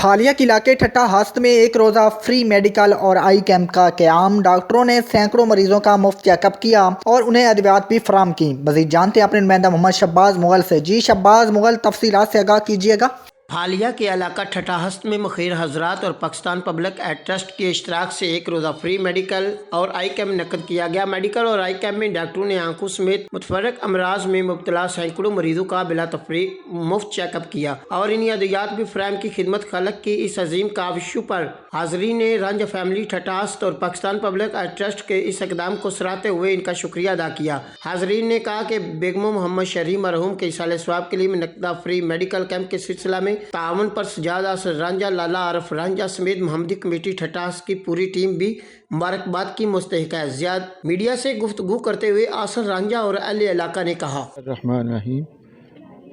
फालिया के इलाके ठट्टा हस्त में एक रोज़ा फ्री मेडिकल और आई कैंप का क़याम। डॉक्टरों ने सैकड़ों मरीजों का मुफ्त चेकअप किया और उन्हें अद्वियात भी फराम की। मजीद जानते हैं अपने नुमाइंदा मोहम्मद शब्बाज मुगल से। जी शब्बाज मुगल, तफसीलात से आगाह कीजिएगा। फालिया के इलाका ठट्टा हस्त में मुखिर हजरात और पाकिस्तान पब्लिक एड ट्रस्ट के इश्तराक से एक रोज़ा फ्री मेडिकल और आई कैम्प नकद किया गया। मेडिकल और आई कैम्प में डॉक्टरों ने आंखों समेत मुतफरक अमराज में मुब्तला सैकड़ों मरीजों का बिला तफरीक मुफ्त चेकअप किया और इन्हें अद्वियात भी फ्राहम की खिदमत खलक की इस अजीम काविशों पर हाजरीन ने रंज फैमिली ठट्टा हस्त और पाकिस्तान पब्लिक एड ट्रस्ट के इस इकदाम को सराहते हुए इनका शुक्रिया अदा किया। हाजरीन ने कहा कि बेगम मोहम्मद शरीफ मरहूम के इसाले स्वाब के लिए नकदा फ्री मेडिकल कैंप के सिलसिला में तावन पर सजादा रांझा लाला आरफ रांझा समेत मोहम्मदी कमेटी ठट्टा की पूरी टीम भी मुबारकबाद की मुस्तहिक है। ज़ियाद मीडिया से गुफ्तगू करते हुए आसर रांझा और अहले इलाका ने कहा, रहमान रहीम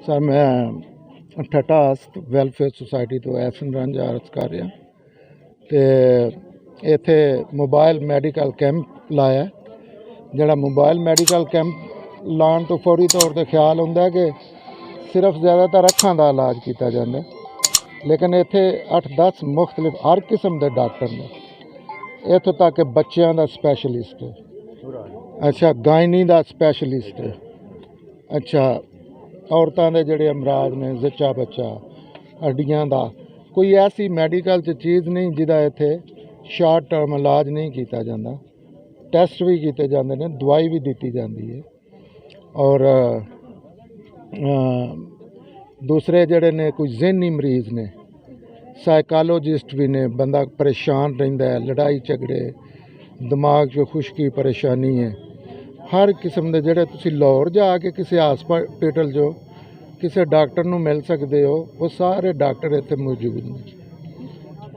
सर, मैं ठट्टा वैलफेयर सोसाइटी तो एहसन रांझा अर्ज कर रहा तो इत्थे मोबाइल मेडिकल कैंप लाया। जिहड़ा मोबाइल मेडिकल कैंप लाने तो फौरी तौर पर ख्याल होंदा है कि सिर्फ ज़्यादातर अखां दा इलाज किया जाता है, लेकिन इत्थे 8-10 मुख्तलिफ हर किस्म के डॉक्टर ने। इत्थों तक कि बच्चों का स्पैशलिस्ट है, अच्छा गायनी का स्पैशलिस्ट है, अच्छा औरतों के जोड़े अमराज ने जच्चा बच्चा हड्डियां का कोई ऐसी मेडिकल चीज़ नहीं जिदा इत्थे शार्ट टर्म इलाज नहीं किया जाता। टैसट भी किए जाते हैं, दवाई भी दी जाती है और दूसरे जड़े ने कोई जहनी मरीज़ ने, साइकोलॉजिस्ट भी ने। बंदा परेशान रहिंदा है, लड़ाई झगड़े, दिमाग च खुश्की परेशानी है, हर किस्म के जड़े तुसी लाहौर जाके किसी हॉस्पिटल जो किसी डॉक्टर नूं मिल सकते हो, वो सारे डॉक्टर इत्थे मौजूद ने।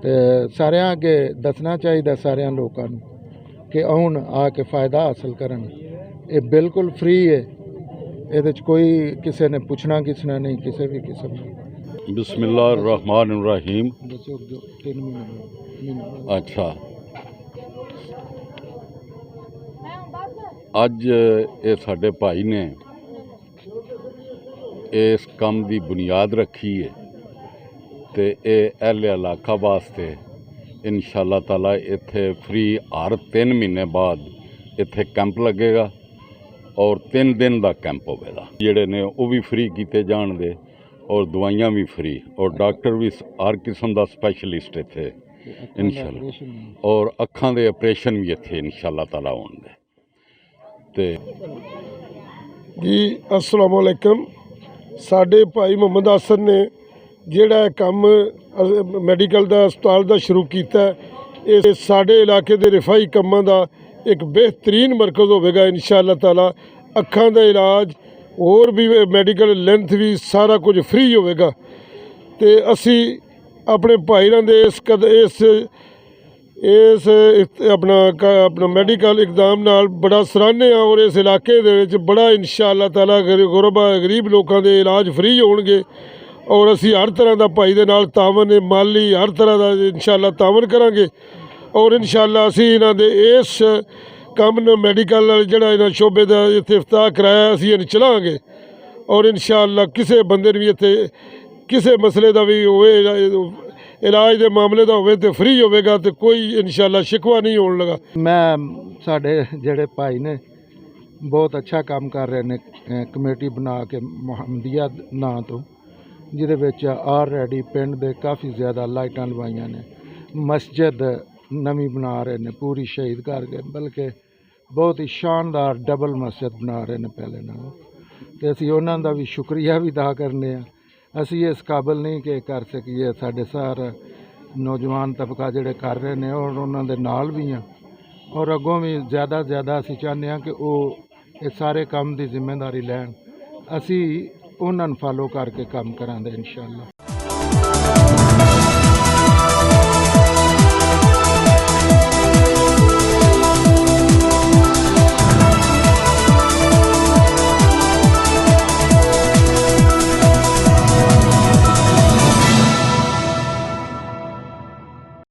तो सारे अगे दसना चाहिए सारे लोगों कि आउण आके फ़ायदा हासिल करन। ये बिल्कुल फ्री है, ये कोई किसी ने पूछना किसना नहीं, किसी भी किस्म का। बिस्मिल्लाहिर्रहमानिर्रहीम। अच्छा, अज ये साडे भाई ने इस काम की बुनियाद रखी है तो ये अहले इलाका वास्ते इंशाअल्लाह ताला इत्थे फ्री हर 3 महीने बाद इत्थे कैंप लगेगा और 3 दिन का कैंप होगा। जिहड़े ने वो भी फ्री किए जान दे और दवाइयाँ भी फ्री और डॉक्टर भी हर किस्म का स्पैशलिस्ट इत्थे इंशाअल्लाह और अखां दे ऑपरेशन भी इत्थे इंशाअल्लाह ताला होंगे। ते जी अस्सलाम वालेकुम। साडे भाई मोहम्मद आसर ने जिहड़ा काम मैडिकल का अस्पताल का शुरू किया, ये साडे इलाके के रिफाई कामां का एक बेहतरीन मरकज़ होगा इंशाअल्लाह ताला। अखां का इलाज और भी मैडिकल लेंथ भी सारा कुछ फ्री होगा। तो असी अपने भाईरां दे इस अपना मेडिकल इकदाम नाल बड़ा सराहने और इस इलाके दे विच बड़ा इंशाअल्लाह ताला गुरबा गरीब लोगों के इलाज फ्री होणगे और असी हर तरह का भाई दे नाल तावन माली हर तरह का इंशाअल्लाह तावन करांगे और इंशाअल्लाह असी इन्हां दे इस काम ने मेडिकल जिहड़ा इन्हां शोबे का इत्थे इफ्ताह कराया असी इन्हां चलांगे और इंशाअल्लाह किसी बंदे भी इत्थे किसी मसले का भी होवे इलाज के मामले का होवे तो फ्री होगा, तो कोई इंशाअल्लाह शिकवा नहीं होने लगा। मैं साढ़े जेड़े भाई ने बहुत अच्छा काम कर रहे ने, कमेटी बना के मुहम्मदिया नां तो जिहदे विच ऑलरेडी पिंड दे काफ़ी ज़्यादा लाइटां लवाइयां ने, मस्जिद नवीं बना रहे ने पूरी शहीद कर गए, बल्कि बहुत ही शानदार डबल मस्जिद बना रहे ने पहले नालों। तो असीं उन्हां दा भी शुक्रिया भी अदा करने आ। असी इस काबिल नहीं कि कर सकीए, साढ़े सारे नौजवान तबका जिहड़े कर रहे हैं और उन्हां दे नाल भी हैं और अगों भी ज़्यादा असी चाहते हैं कि वो इस सारे काम की जिम्मेदारी लैन, असी उन्हां नूं फॉलो करके काम करांगे इंशाअल्लाह।